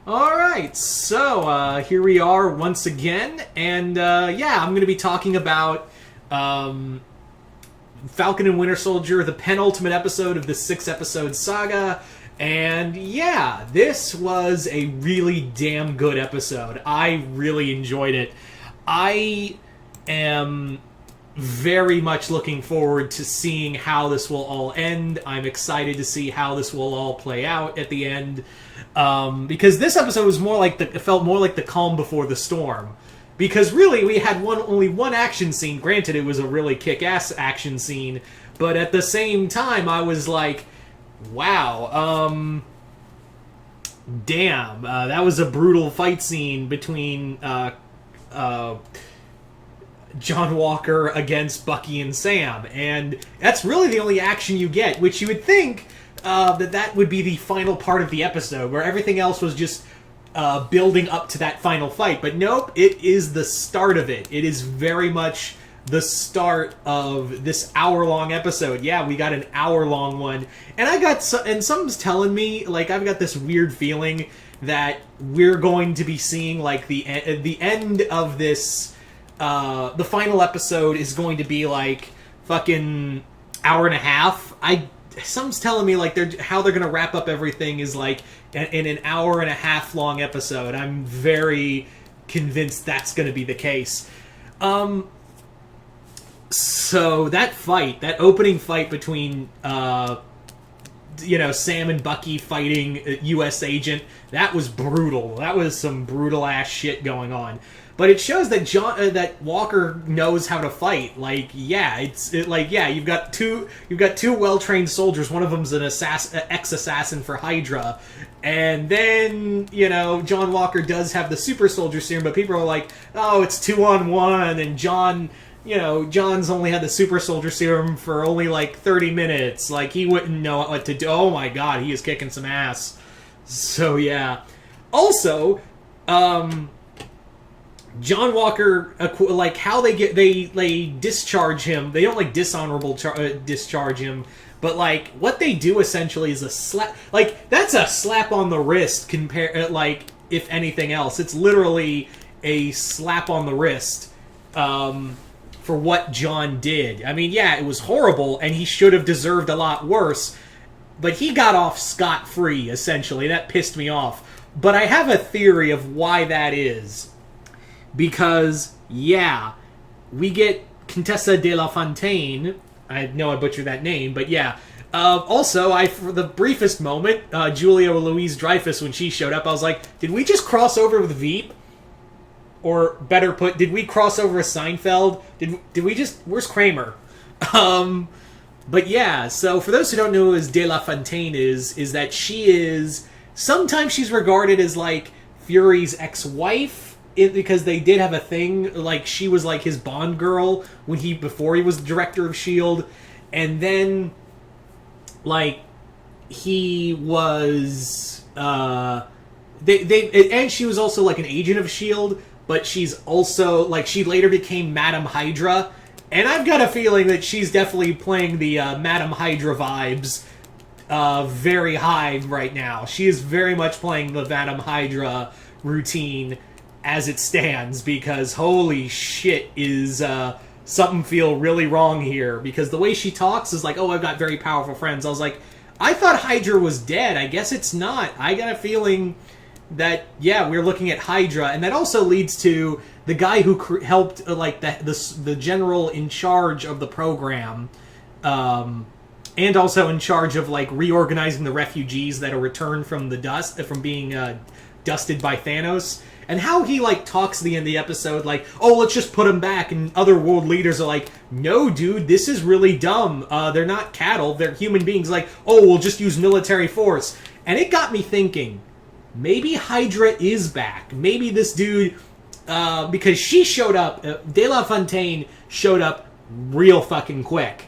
Alright, so here we are once again, and I'm going to be talking about Falcon and Winter Soldier, the penultimate episode of the 6-episode saga, and yeah, this was a really damn good episode. I really enjoyed it. I am very much looking forward to seeing how this will all end. I'm excited to see how this will all play out at the end. Because this episode was it felt more like the calm before the storm. Because really, we had only one action scene. Granted, it was a really kick-ass action scene, but at the same time, I was like, wow, damn, that was a brutal fight scene between John Walker against Bucky and Sam, and that's really the only action you get, which you would think that would be the final part of the episode, where everything else was just building up to that final fight. But nope, it is the start of it. It is very much the start of this hour-long episode. Yeah, we got an hour-long one, and something's telling me, like, I've got this weird feeling that we're going to be seeing, like, the end of this. The final episode is going to be like fucking hour and a half. Something's telling me like how they're gonna wrap up everything is like in an hour and a half long episode. I'm very convinced that's gonna be the case. So that opening fight between Sam and Bucky fighting U.S. Agent, that was brutal. That was some brutal ass shit going on. But it shows that that Walker knows how to fight. Like, yeah, you've got two well-trained soldiers. One of them's an ex-assassin for Hydra, and then John Walker does have the super soldier serum. But people are like, oh, it's 2-on-1, and John's only had the super soldier serum for only like 30 minutes. Like, he wouldn't know what to do. Oh my god, he is kicking some ass. So yeah. Also, John Walker, like how they discharge him. They don't like dishonorable discharge him, but like what they do essentially is a slap. Like, that's a slap on the wrist. Like, if anything else, it's literally a slap on the wrist for what John did. I mean, yeah, it was horrible, and he should have deserved a lot worse. But he got off scot-free. Essentially, that pissed me off. But I have a theory of why that is. Because, yeah, we get Contessa de la Fontaine. I know I butchered that name, but yeah. Also, for the briefest moment, Julia Louise-Dreyfus, when she showed up, I was like, did we just cross over with Veep? Or, better put, did we cross over with Seinfeld? Did we just... Where's Kramer? But yeah, so for those who don't know who De La Fontaine is that she is... Sometimes she's regarded as, like, Fury's ex-wife. Because they did have a thing, like, she was like his Bond girl before he was the director of S.H.I.E.L.D. And then, like, he was, and she was also like an agent of S.H.I.E.L.D., but she's also, like, she later became Madam Hydra. And I've got a feeling that she's definitely playing the Madam Hydra vibes very high right now. She is very much playing the Madam Hydra routine as it stands, because holy shit, is something feel really wrong here, because the way she talks is like, oh, I've got very powerful friends. I was like, I thought Hydra was dead. I guess it's not. I got a feeling that, yeah, we're looking at Hydra, and that also leads to the guy who helped, like, the general in charge of the program, and also in charge of, like, reorganizing the refugees that are returned from from being dusted by Thanos. And how he, like, talks at the end of the episode, like, oh, let's just put him back, and other world leaders are like, no, dude, this is really dumb. They're not cattle, they're human beings. Like, oh, we'll just use military force. And it got me thinking, maybe Hydra is back. Maybe this dude, because she showed up, De La Fontaine showed up real fucking quick.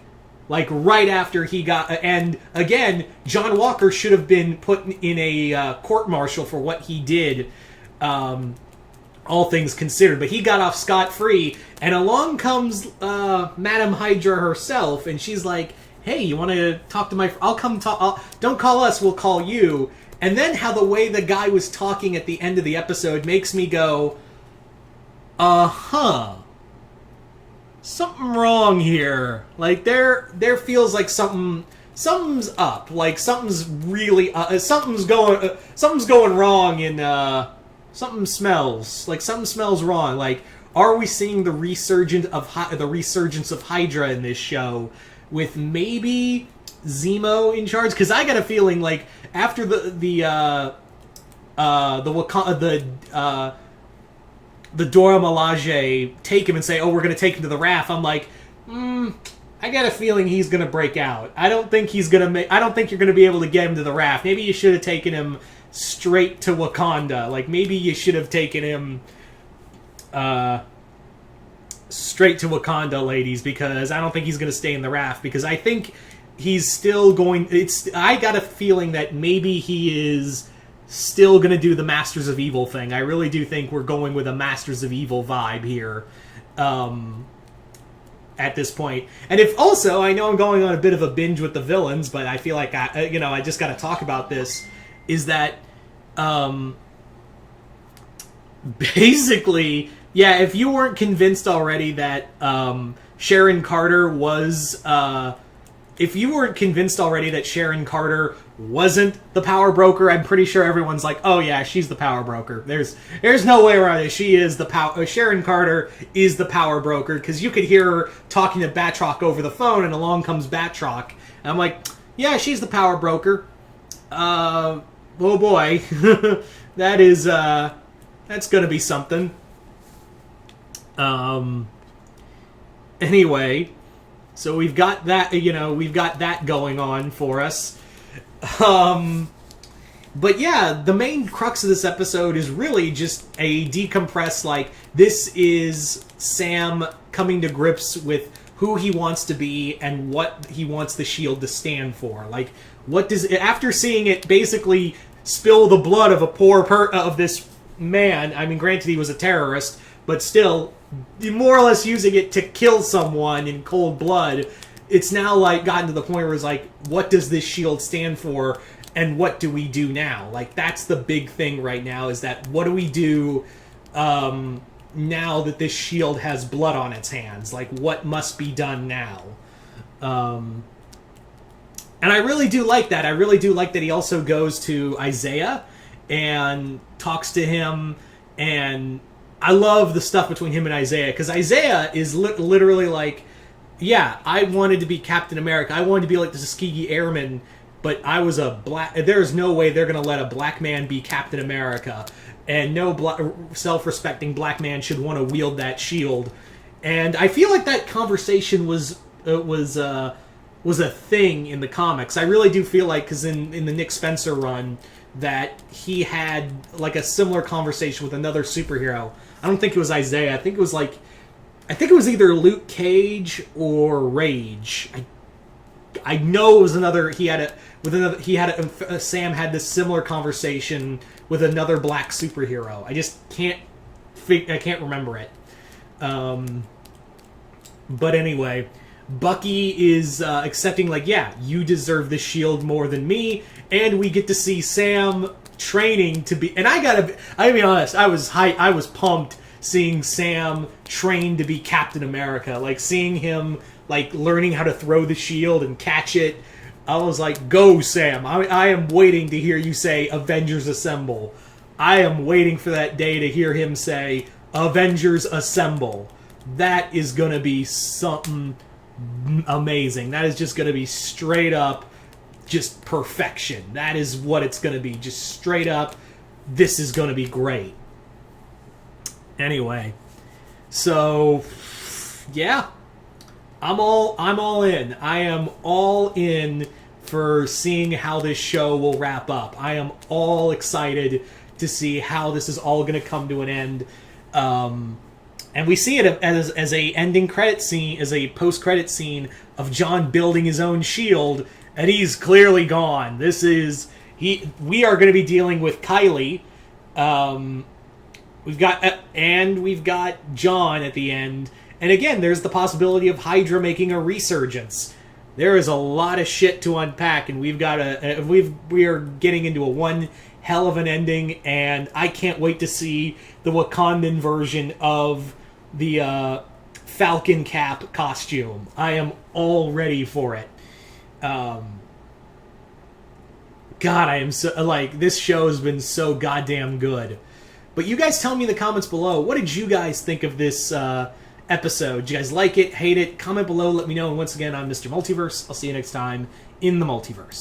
Like, right after he got... And, again, John Walker should have been put in a court-martial for what he did, all things considered. But he got off scot-free, and along comes Madam Hydra herself, and she's like, hey, you want to talk to my... I'll come talk... Don't call us, we'll call you. And then how the way the guy was talking at the end of the episode makes me go, something wrong here. Like, there feels like something's up. Like, something's really, something's going wrong in, something smells. Like, something smells wrong. Like, are we seeing the resurgence of Hydra in this show with maybe Zemo in charge? Because I got a feeling, like, after the Dora Milaje take him and say, "Oh, we're going to take him to the raft," I'm like, I got a feeling he's going to break out. I don't think he's going to I don't think you're going to be able to get him to the raft. Maybe you should have taken him straight to Wakanda. Like, maybe you should have taken him straight to Wakanda, ladies, because I don't think he's going to stay in the raft, because I think he's still going... I got a feeling that maybe he is still going to do the Masters of Evil thing. I really do think we're going with a Masters of Evil vibe here at this point. And if also, I know I'm going on a bit of a binge with the villains, but I feel like I just got to talk about this, is that basically, yeah, if you weren't convinced already that Sharon Carter was... if you weren't convinced already that Sharon Carter wasn't the power broker, I'm pretty sure everyone's like, oh yeah, she's the power broker. There's no way around it. She is the Sharon Carter is the power broker, because you could hear her talking to Batroc over the phone, and along comes Batroc. And I'm like, yeah, she's the power broker. Oh boy, that's gonna be something. Anyway, so we've got that going on for us. But yeah, the main crux of this episode is really just a decompress, like, this is Sam coming to grips with who he wants to be and what he wants the Shield to stand for. Like, after seeing it basically spill the blood of of this man, I mean, granted he was a terrorist, but still, more or less using it to kill someone in cold blood, it's now, like, gotten to the point where it's like, what does this Shield stand for, and what do we do now? Like, that's the big thing right now, is that what do we do now that this Shield has blood on its hands? Like, what must be done now? And I really do like that. I really do like that he also goes to Isaiah and talks to him, and I love the stuff between him and Isaiah, because Isaiah is literally like, yeah, I wanted to be Captain America. I wanted to be like the Tuskegee Airmen, but I was a black... There's no way they're going to let a black man be Captain America, and no self-respecting black man should want to wield that shield. And I feel like that conversation was a thing in the comics. I really do feel like, because in the Nick Spencer run, that he had like a similar conversation with another superhero. I don't think it was Isaiah. I think it was either Luke Cage or Rage. I know it was another. Sam had this similar conversation with another black superhero. I just can't remember it. But anyway, Bucky is accepting, like, yeah, you deserve the shield more than me, and we get to see Sam training to be. And I be honest, I was pumped seeing Sam train to be Captain America, like seeing him like learning how to throw the shield and catch it. I was like, go Sam. I am waiting to hear you say Avengers Assemble. I am waiting for that day to hear him say Avengers Assemble. That is going to be something amazing. That is just going to be straight up just perfection. That is what it's going to be. Just straight up, this is going to be great. Anyway, so yeah, I'm all in. I am all in for seeing how this show will wrap up. I am all excited to see how this is all going to come to an end. And we see it as a ending credit scene, as a post-credit scene of John building his own shield, and he's clearly gone. We are going to be dealing with Kylie. We've got John at the end. And again, there's the possibility of Hydra making a resurgence. there is a lot of shit to unpack, and we are getting into a one hell of an ending, and I can't wait to see the Wakandan version of the Falcon Cap costume. I am all ready for it. God, I am so, like, this show has been so goddamn good. But you guys tell me in the comments below, what did you guys think of this episode? Did you guys like it, hate it? Comment below, let me know. And once again, I'm Mr. Multiverse. I'll see you next time in the Multiverse.